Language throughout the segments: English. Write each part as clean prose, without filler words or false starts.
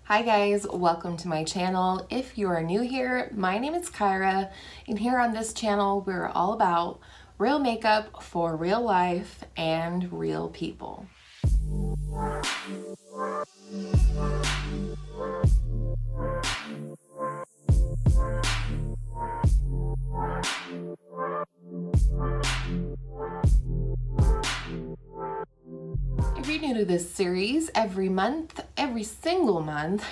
Hi guys, welcome to my channel. If you are new here, my name is Kyra, and here on this channel we're all about real makeup for real life and real people. If you're new to this series, every single month,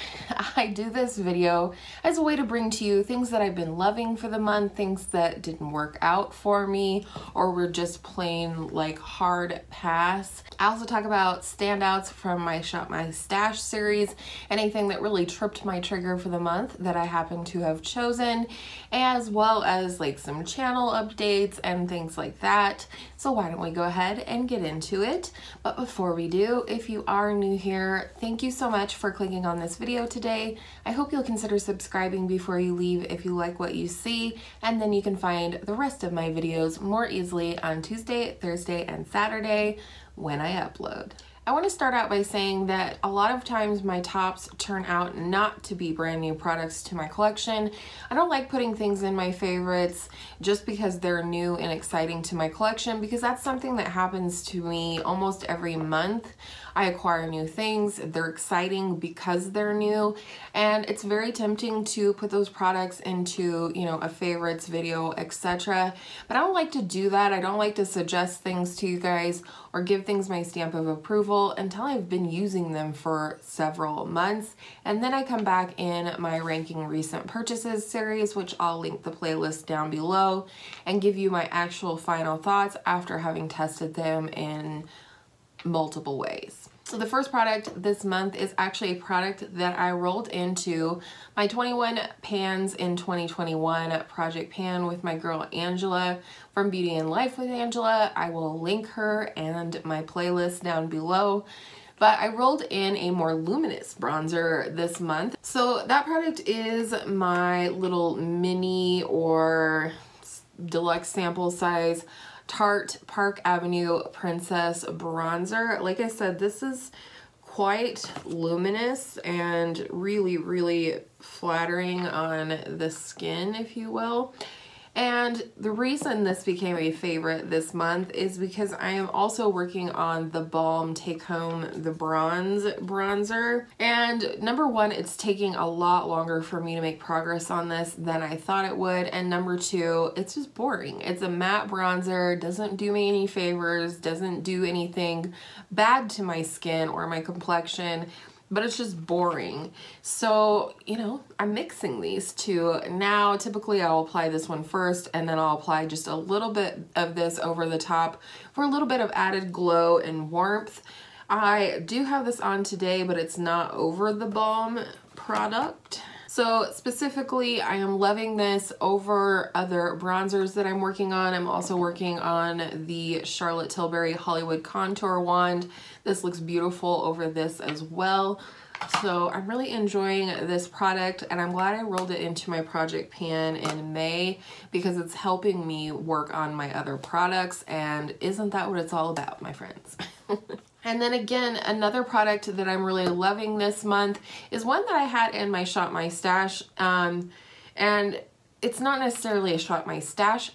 I do this video as a way to bring to you things that I've been loving for the month, things that didn't work out for me, or were just plain like hard pass. I also talk about standouts from my Shop My Stash series, anything that really tripped my trigger for the month that I happen to have chosen, as well as like some channel updates and things like that. So why don't we go ahead and get into it? But before we do, if you are new here, thank you so much for clicking on this video today. I hope you'll consider subscribing before you leave if you like what you see, and then you can find the rest of my videos more easily on Tuesday, Thursday, and Saturday when I upload. I want to start out by saying that a lot of times my tops turn out not to be brand new products to my collection. I don't like putting things in my favorites just because they're new and exciting to my collection, because that's something that happens to me almost every month. I acquire new things, they're exciting because they're new, and it's very tempting to put those products into, you know, a favorites video, etc. But I don't like to do that. I don't like to suggest things to you guys or give things my stamp of approval until I've been using them for several months. And then I come back in my ranking recent purchases series, which I'll link the playlist down below, and give you my actual final thoughts after having tested them in multiple ways. So the first product this month is actually a product that I rolled into my 21 pans in 2021 project pan with my girl Angela from Beauty and Life with Angela. I will link her and my playlist down below. But I rolled in a more luminous bronzer this month. So that product is my little mini or deluxe sample size Tarte Park Avenue Princess Bronzer. Like I said, this is quite luminous and really flattering on the skin, if you will. And the reason this became a favorite this month is because I am also working on the Balm Take Home the Bronze bronzer. And number one, it's taking a lot longer for me to make progress on this than I thought it would. And number two, it's just boring. It's a matte bronzer, doesn't do me any favors, doesn't do anything bad to my skin or my complexion, but it's just boring. So, you know, I'm mixing these two. Now, typically I'll apply this one first, and then I'll apply just a little bit of this over the top for a little bit of added glow and warmth. I do have this on today, but it's not over the Balm product. So specifically, I am loving this over other bronzers that I'm working on. I'm also working on the Charlotte Tilbury Hollywood Contour Wand. This looks beautiful over this as well. So I'm really enjoying this product, and I'm glad I rolled it into my project pan in May because it's helping me work on my other products, and isn't that what it's all about, my friends? And then again, another product that I'm really loving this month is one that I had in my Shop My Stash, and it's not necessarily a Shop My Stash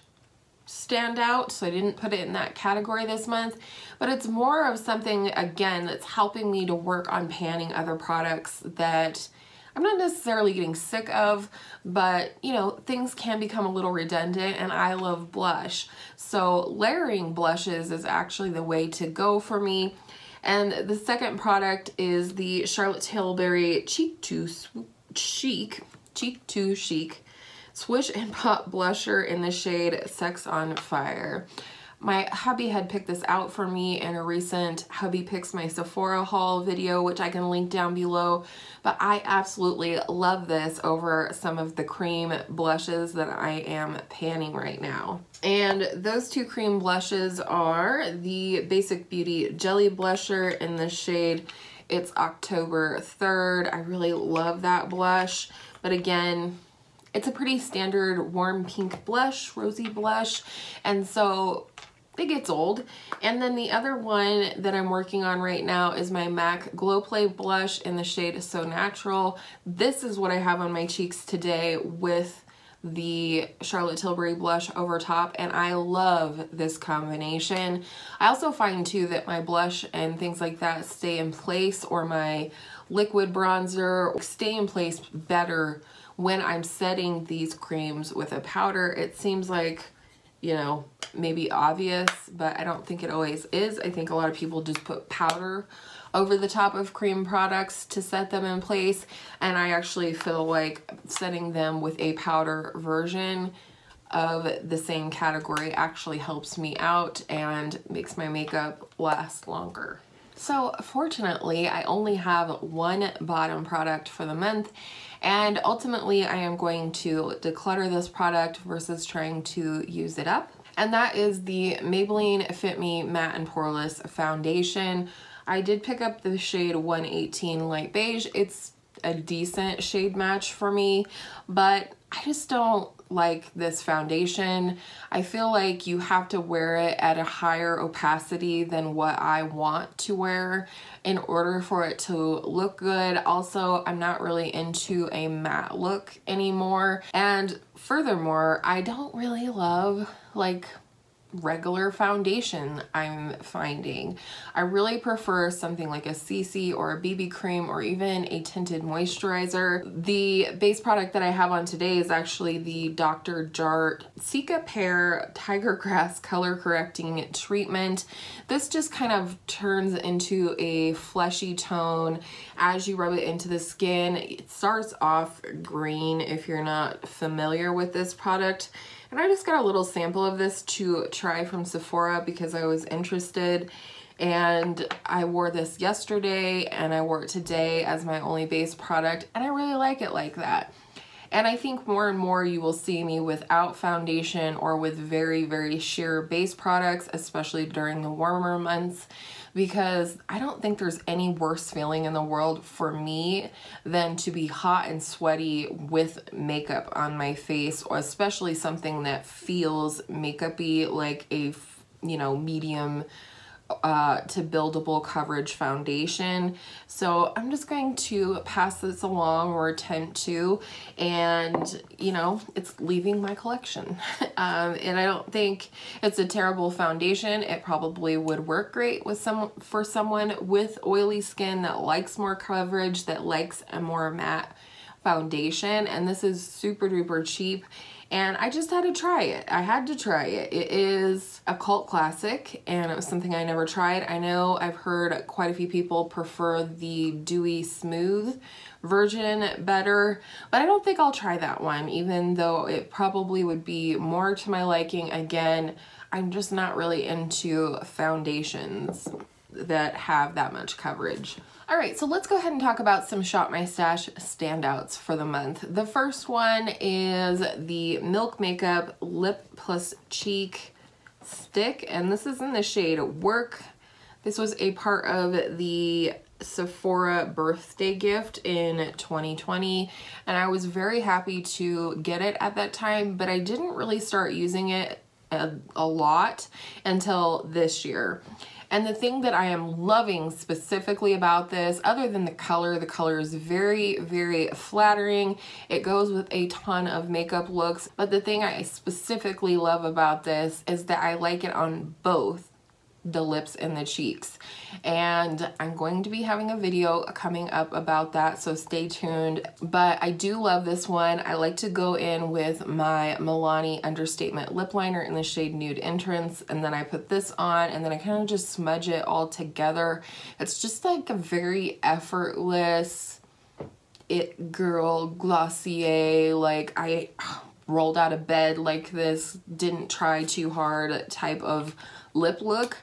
standout, so I didn't put it in that category this month, but it's more of something, again, that's helping me to work on panning other products that I'm not necessarily getting sick of, but you know, things can become a little redundant, and I love blush. So layering blushes is actually the way to go for me. And the second product is the Charlotte Tilbury Cheek to Chic Swish and Pop Blusher in the shade Sex on Fire. My hubby had picked this out for me in a recent Hubby Picks My Sephora haul video, which I can link down below, but I absolutely love this over some of the cream blushes that I am panning right now. And those two cream blushes are the Basic Beauty Jelly Blusher in the shade It's October 3rd. I really love that blush, but again, it's a pretty standard warm pink blush, rosy blush, and so it gets old. And then the other one that I'm working on right now is my MAC Glow Play blush in the shade So Natural. This is what I have on my cheeks today with the Charlotte Tilbury blush over top, and I love this combination. I also find too that my blush and things like that stay in place, or my liquid bronzer stay in place better when I'm setting these creams with a powder. It seems like, you know, maybe obvious, but I don't think it always is. I think a lot of people just put powder over the top of cream products to set them in place, and I actually feel like setting them with a powder version of the same category actually helps me out and makes my makeup last longer. So fortunately, I only have one bottom product for the month, and ultimately I am going to declutter this product versus trying to use it up. And that is the Maybelline Fit Me Matte and Poreless Foundation. I did pick up the shade 118 Light Beige. It's a decent shade match for me, but I just don't like this foundation. I feel like you have to wear it at a higher opacity than what I want to wear in order for it to look good. Also, I'm not really into a matte look anymore. And furthermore, I don't really love like regular foundation. I'm finding I really prefer something like a CC or a BB cream or even a tinted moisturizer. The base product that I have on today is actually the Dr. Jart Cicapair Tiger Grass Color Correcting Treatment. This just kind of turns into a fleshy tone as you rub it into the skin. It starts off green if you're not familiar with this product. And I just got a little sample of this to try from Sephora because I was interested, and I wore this yesterday and I wore it today as my only base product, and I really like it like that. And I think more and more you will see me without foundation or with very, very sheer base products, especially during the warmer months, because I don't think there's any worse feeling in the world for me than to be hot and sweaty with makeup on my face, or especially something that feels makeup-y, like a, you know, medium to buildable coverage foundation. So I'm just going to pass this along, or attempt to, and you know, it's leaving my collection. And I don't think it's a terrible foundation. It probably would work great with for someone with oily skin that likes more coverage, that likes a more matte foundation. And this is super duper cheap, and I just had to try it. I had to try it. It is a cult classic, and it was something I never tried. I know I've heard quite a few people prefer the dewy smooth version better, but I don't think I'll try that one, even though it probably would be more to my liking. Again, I'm just not really into foundations that have that much coverage. All right, so let's go ahead and talk about some Shop My Stash standouts for the month. The first one is the Milk Makeup Lip Plus Cheek Stick, and this is in the shade Work. This was a part of the Sephora birthday gift in 2020, and I was very happy to get it at that time, but I didn't really start using it a lot until this year. And the thing that I am loving specifically about this, other than the color is very, very flattering. It goes with a ton of makeup looks. But the thing I specifically love about this is that I like it on both the lips and the cheeks. And I'm going to be having a video coming up about that, so stay tuned. But I do love this one. I like to go in with my Milani Understatement lip liner in the shade Nude Entrance, and then I put this on, and then I kind of just smudge it all together. It's just like a very effortless it girl Glossier, like I rolled out of bed like this, didn't try too hard type of lip look.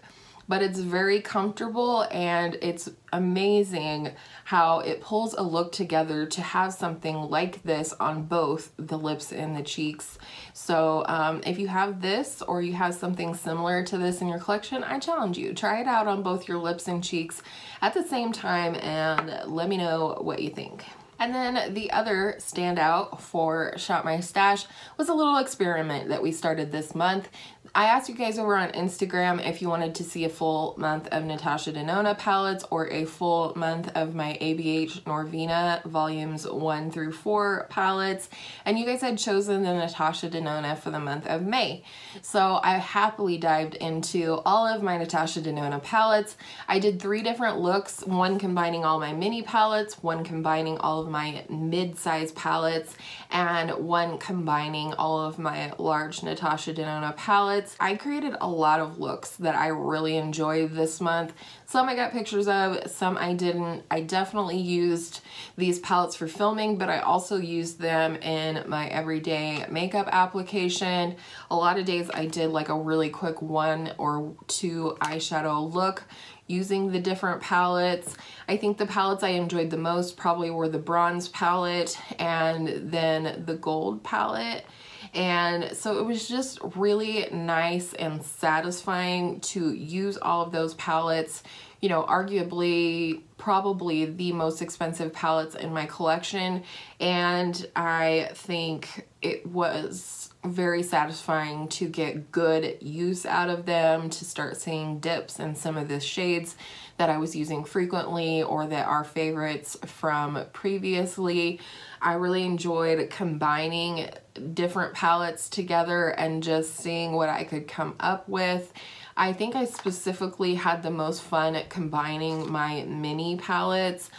But it's very comfortable, and it's amazing how it pulls a look together to have something like this on both the lips and the cheeks. So if you have this, or you have something similar to this in your collection, I challenge you, try it out on both your lips and cheeks at the same time and let me know what you think. And then the other standout for Shop My Stash was a little experiment that we started this month. I asked you guys over on Instagram if you wanted to see a full month of Natasha Denona palettes or a full month of my ABH Norvina volumes 1 through 4 palettes, and you guys had chosen the Natasha Denona for the month of May. So I happily dived into all of my Natasha Denona palettes. I did 3 different looks, one combining all my mini palettes, one combining all of my mid-size palettes, and one combining all of my large Natasha Denona palettes. I created a lot of looks that I really enjoyed this month. Some I got pictures of, some I didn't. I definitely used these palettes for filming, but I also used them in my everyday makeup application. A lot of days I did like a really quick 1 or 2 eyeshadow look using the different palettes. I think the palettes I enjoyed the most probably were the bronze palette and then the gold palette. And so it was just really nice and satisfying to use all of those palettes. You know, arguably probably the most expensive palettes in my collection, and I think it was very satisfying to get good use out of them, to start seeing dips in some of the shades that I was using frequently or that are favorites from previously. I really enjoyed combining different palettes together and just seeing what I could come up with. I think I specifically had the most fun combining my mini palettes,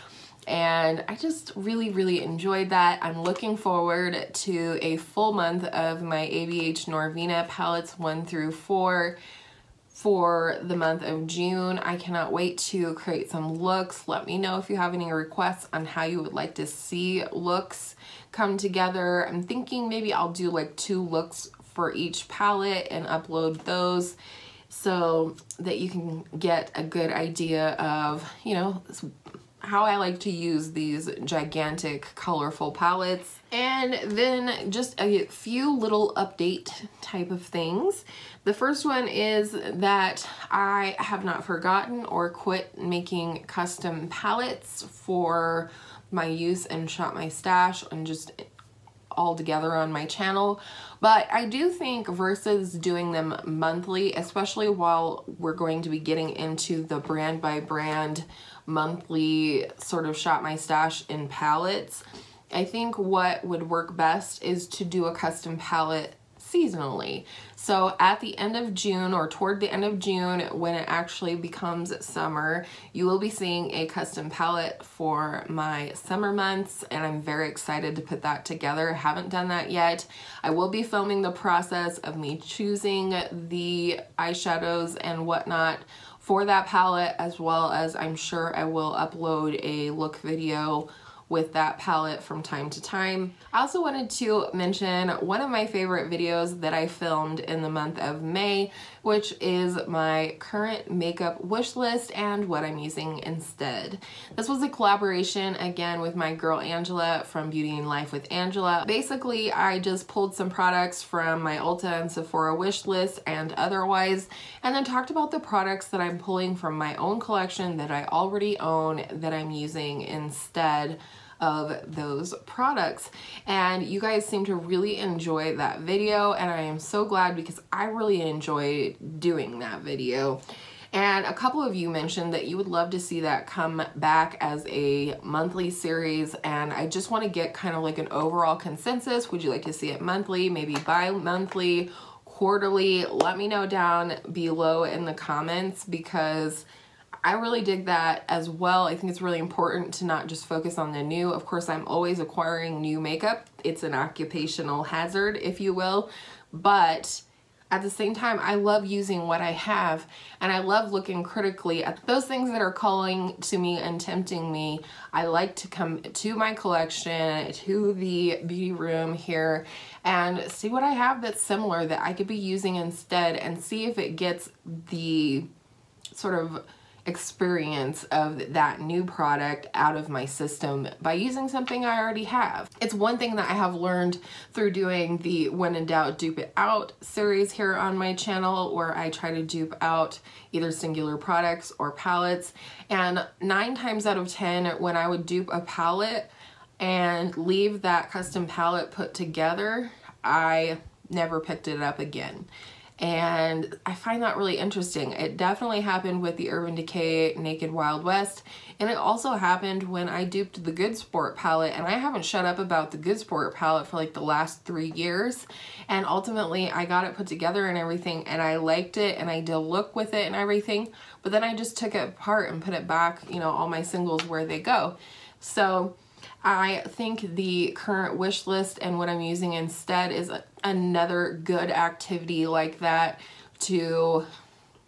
and I just really enjoyed that. I'm looking forward to a full month of my ABH Norvina palettes 1 through 4 for the month of June. I cannot wait to create some looks. Let me know if you have any requests on how you would like to see looks come together. I'm thinking maybe I'll do like 2 looks for each palette and upload those so that you can get a good idea of, you know, how I like to use these gigantic colorful palettes. And then just a few little update type of things. The first one is that I have not forgotten or quit making custom palettes for my use and Shop My Stash and just all together on my channel. But I do think versus doing them monthly, especially while we're going to be getting into the brand by brand monthly sort of Shop My Stash in palettes, I think what would work best is to do a custom palette seasonally. So at the end of June or toward the end of June, when it actually becomes summer, you will be seeing a custom palette for my summer months, and I'm very excited to put that together. I haven't done that yet. I will be filming the process of me choosing the eyeshadows and whatnot for that palette, as well as I'm sure I will upload a look video with that palette from time to time. I also wanted to mention one of my favorite videos that I filmed in the month of May, which is my current makeup wish list and what I'm using instead. This was a collaboration again with my girl Angela from Beauty and Life with Angela. Basically, I just pulled some products from my Ulta and Sephora wish list and otherwise, and then talked about the products that I'm pulling from my own collection that I already own that I'm using instead of those products. And you guys seem to really enjoy that video, and I am so glad because I really enjoyed doing that video. And a couple of you mentioned that you would love to see that come back as a monthly series, and I just want to get kind of like an overall consensus. Would you like to see it monthly, maybe bi-monthly, quarterly? Let me know down below in the comments because I really dig that as well. I think it's really important to not just focus on the new. Of course, I'm always acquiring new makeup. It's an occupational hazard, if you will, but at the same time, I love using what I have, and I love looking critically at those things that are calling to me and tempting me. I like to come to my collection, to the beauty room here, and see what I have that's similar that I could be using instead, and see if it gets the sort of experience of that new product out of my system by using something I already have. It's one thing that I have learned through doing the When in Doubt Dupe It Out series here on my channel, where I try to dupe out either singular products or palettes, and 9 times out of 10 when I would dupe a palette and leave that custom palette put together, I never picked it up again. And I find that really interesting. It definitely happened with the Urban Decay Naked Wild West, and it also happened when I duped the Good Sport palette, and I haven't shut up about the Good Sport palette for like the last 3 years, and ultimately I got it put together and everything, and I liked it, and I did a look with it and everything, but then I just took it apart and put it back, you know, all my singles where they go. So I think the current wish list and what I'm using instead is another good activity like that to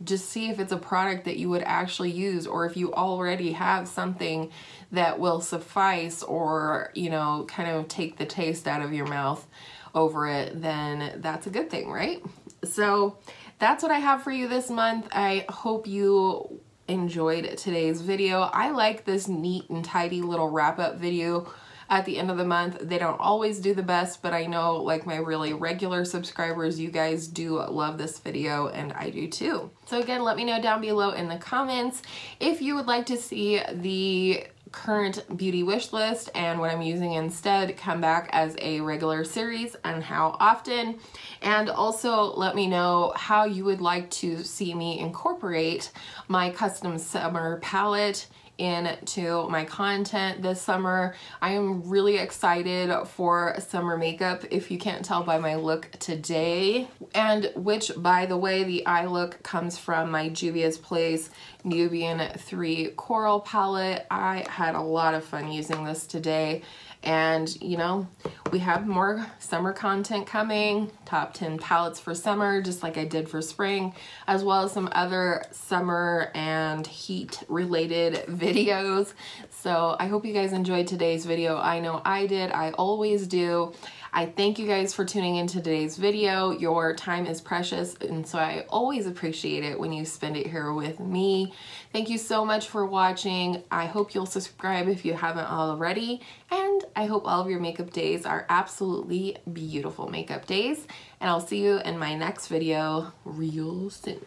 just see if it's a product that you would actually use, or if you already have something that will suffice, or, you know, kind of take the taste out of your mouth over it, then that's a good thing, right? So that's what I have for you this month. I hope you enjoyed today's video. I like this neat and tidy little wrap-up video at the end of the month. They don't always do the best, but I know, like my really regular subscribers, you guys do love this video, and I do too. So again, let me know down below in the comments if you would like to see the current beauty wish list and what I'm using instead come back as a regular series, and how often. And also let me know how you would like to see me incorporate my custom summer palette into my content this summer. I am really excited for summer makeup, if you can't tell by my look today, and which, by the way, the eye look comes from my Juvia's Place Nubian 3 Coral palette. I had a lot of fun using this today, and you know, we have more summer content coming, top 10 palettes for summer, just like I did for spring, as well as some other summer and heat related videos. So I hope you guys enjoyed today's video. I know I did. I always do. I thank you guys for tuning in to today's video. Your time is precious, and so I always appreciate it when you spend it here with me. Thank you so much for watching. I hope you'll subscribe if you haven't already, and I hope all of your makeup days are absolutely beautiful makeup days, and I'll see you in my next video real soon.